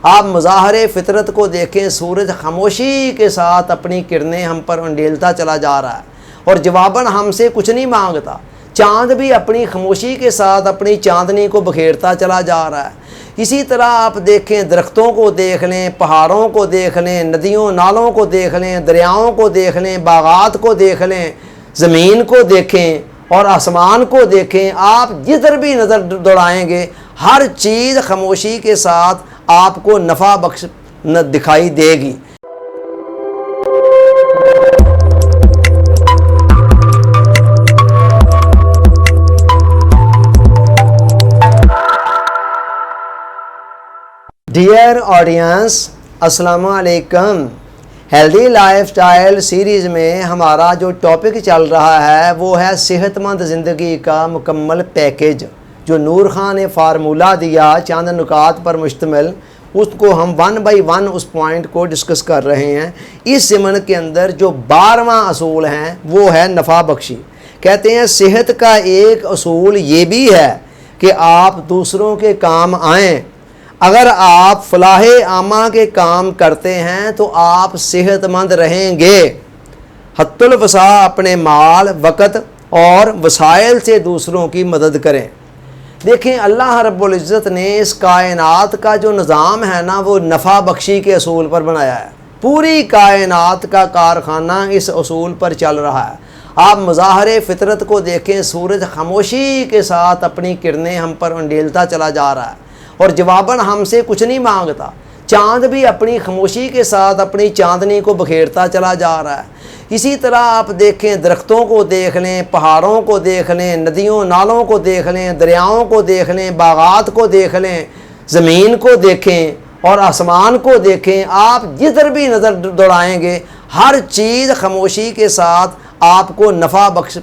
آپ مظاہر فطرت کو دیکھیں، سورج خاموشی کے ساتھ اپنی کرنیں ہم پر انڈیلتا چلا جا رہا ہے اور جواباً ہم سے کچھ نہیں مانگتا۔ چاند بھی اپنی خاموشی کے ساتھ اپنی چاندنی کو بکھیرتا چلا جا رہا ہے۔ اسی طرح آپ دیکھیں، درختوں کو دیکھ لیں، پہاڑوں کو دیکھ لیں، ندیوں نالوں کو دیکھ لیں، دریاؤں کو دیکھ لیں، باغات کو دیکھ لیں، زمین کو دیکھیں اور آسمان کو دیکھیں۔ آپ جدھر بھی نظر دوڑائیں گے ہر چیز خاموشی کے ساتھ آپ کو نفع بخش دکھائی دے گی۔ ڈیئر آڈینس، السلام علیکم۔ ہیلدی لائف سٹائل سیریز میں ہمارا جو ٹاپک چل رہا ہے وہ ہے صحت مند زندگی کا مکمل پیکیج، جو نور خان نے فارمولہ دیا چند نکات پر مشتمل، اس کو ہم 1 بائی 1 اس پوائنٹ کو ڈسکس کر رہے ہیں۔ اس ضمن کے اندر جو 12واں اصول ہیں وہ ہے نفع بخشی۔ کہتے ہیں صحت کا ایک اصول یہ بھی ہے کہ آپ دوسروں کے کام آئیں۔ اگر آپ فلاح عامہ کے کام کرتے ہیں تو آپ صحت مند رہیں گے۔ حت الوسع اپنے مال، وقت اور وسائل سے دوسروں کی مدد کریں۔ دیکھیں، اللہ رب العزت نے اس کائنات کا جو نظام ہے نا وہ نفع بخشی کے اصول پر بنایا ہے۔ پوری کائنات کا کارخانہ اس اصول پر چل رہا ہے۔ آپ مظاہر فطرت کو دیکھیں، سورج خاموشی کے ساتھ اپنی کرنیں ہم پر انڈیلتا چلا جا رہا ہے اور جواباً ہم سے کچھ نہیں مانگتا۔ چاند بھی اپنی خاموشی کے ساتھ اپنی چاندنی کو بکھیرتا چلا جا رہا ہے۔ اسی طرح آپ دیکھیں، درختوں کو دیکھ لیں، پہاڑوں کو دیکھ لیں، ندیوں نالوں کو دیکھ لیں، دریاؤں کو دیکھ لیں، باغات کو دیکھ لیں، زمین کو دیکھیں اور آسمان کو دیکھیں۔ آپ جدھر بھی نظر دوڑائیں گے ہر چیز خاموشی کے ساتھ آپ کو نفع بخش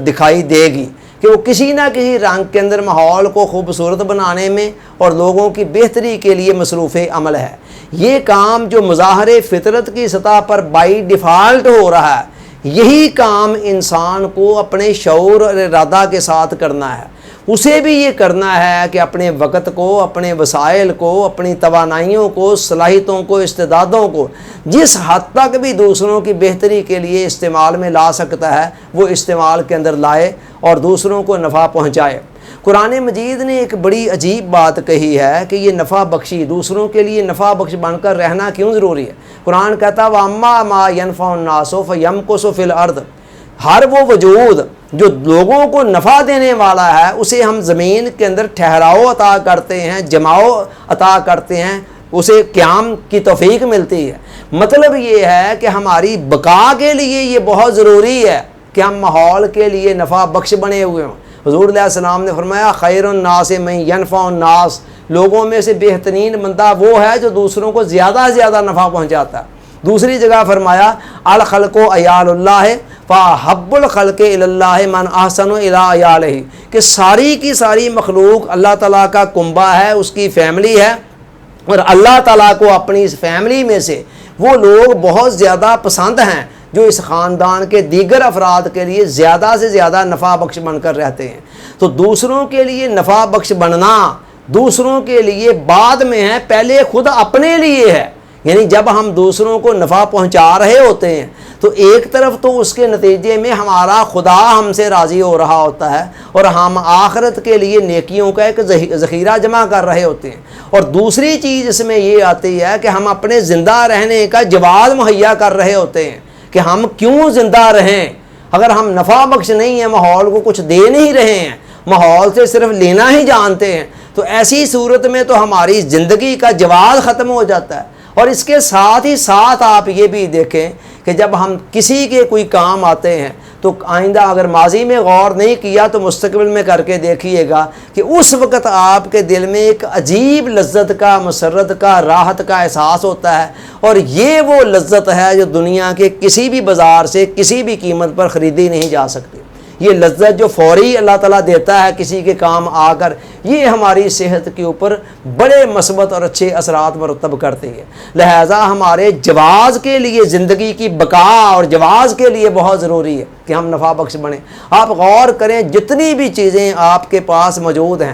دکھائی دے گی کہ وہ کسی نہ کسی رنگ کے اندر ماحول کو خوبصورت بنانے میں اور لوگوں کی بہتری کے لیے مصروف عمل ہے۔ یہ کام جو مظاہر فطرت کی سطح پر بائی ڈیفالٹ ہو رہا ہے، یہی کام انسان کو اپنے شعور اور ارادہ کے ساتھ کرنا ہے۔ اسے بھی یہ کرنا ہے کہ اپنے وقت کو، اپنے وسائل کو، اپنی توانائیوں کو، صلاحیتوں کو، استعدادوں کو جس حد تک بھی دوسروں کی بہتری کے لیے استعمال میں لا سکتا ہے وہ استعمال کے اندر لائے اور دوسروں کو نفع پہنچائے۔ قرآن مجید نے ایک بڑی عجیب بات کہی ہے کہ یہ نفع بخشی، دوسروں کے لیے نفع بخش بن کر رہنا کیوں ضروری ہے۔ قرآن کہتا ہے وَأَمَّا مَا يَنْفَعُ النَّاسَ فَيَمْكُثُ فِي الْأَرْضِ، ہر وہ وجود جو لوگوں کو نفع دینے والا ہے اسے ہم زمین کے اندر ٹھہراؤ عطا کرتے ہیں، جماؤ عطا کرتے ہیں، اسے قیام کی توفیق ملتی ہے۔ مطلب یہ ہے کہ ہماری بقا کے لیے یہ بہت ضروری ہے کہ ہم ماحول کے لیے نفع بخش بنے ہوئے ہوں۔ حضور علیہ السلام نے فرمایا خیر الناس من ینفع الناس، لوگوں میں سے بہترین بندہ وہ ہے جو دوسروں کو زیادہ سے زیادہ نفع پہنچاتا ہے۔ دوسری جگہ فرمایا الخلق عیال اللہ فاحب الخلق الی اللہ من احسن الی عیالہ، کہ ساری کی ساری مخلوق اللہ تعالیٰ کا کنبہ ہے، اس کی فیملی ہے، اور اللہ تعالیٰ کو اپنی اس فیملی میں سے وہ لوگ بہت زیادہ پسند ہیں جو اس خاندان کے دیگر افراد کے لیے زیادہ سے زیادہ نفع بخش بن کر رہتے ہیں۔ تو دوسروں کے لیے نفع بخش بننا دوسروں کے لیے بعد میں ہے، پہلے خود اپنے لیے ہے۔ یعنی جب ہم دوسروں کو نفع پہنچا رہے ہوتے ہیں تو ایک طرف تو اس کے نتیجے میں ہمارا خدا ہم سے راضی ہو رہا ہوتا ہے اور ہم آخرت کے لیے نیکیوں کا ایک ذخیرہ جمع کر رہے ہوتے ہیں، اور دوسری چیز اس میں یہ آتی ہے کہ ہم اپنے زندہ رہنے کا جواز مہیا کر رہے ہوتے ہیں کہ ہم کیوں زندہ رہیں۔ اگر ہم نفع بخش نہیں ہیں، ماحول کو کچھ دے نہیں رہے ہیں، ماحول سے صرف لینا ہی جانتے ہیں، تو ایسی صورت میں تو ہماری زندگی کا جواز ختم ہو جاتا ہے۔ اور اس کے ساتھ ہی ساتھ آپ یہ بھی دیکھیں کہ جب ہم کسی کے کوئی کام آتے ہیں تو آئندہ اگر ماضی میں غور نہیں کیا تو مستقبل میں کر کے دیکھیے گا کہ اس وقت آپ کے دل میں ایک عجیب لذت کا، مسرت کا، راحت کا احساس ہوتا ہے، اور یہ وہ لذت ہے جو دنیا کے کسی بھی بازار سے کسی بھی قیمت پر خریدی نہیں جا سکتی۔ یہ لذت جو فوری اللہ تعالیٰ دیتا ہے کسی کے کام آ کر، یہ ہماری صحت کے اوپر بڑے مثبت اور اچھے اثرات مرتب کرتی ہے۔ لہٰذا ہمارے جواز کے لیے، زندگی کی بقا اور جواز کے لیے بہت ضروری ہے کہ ہم نفع بخش بنیں۔ آپ غور کریں، جتنی بھی چیزیں آپ کے پاس موجود ہیں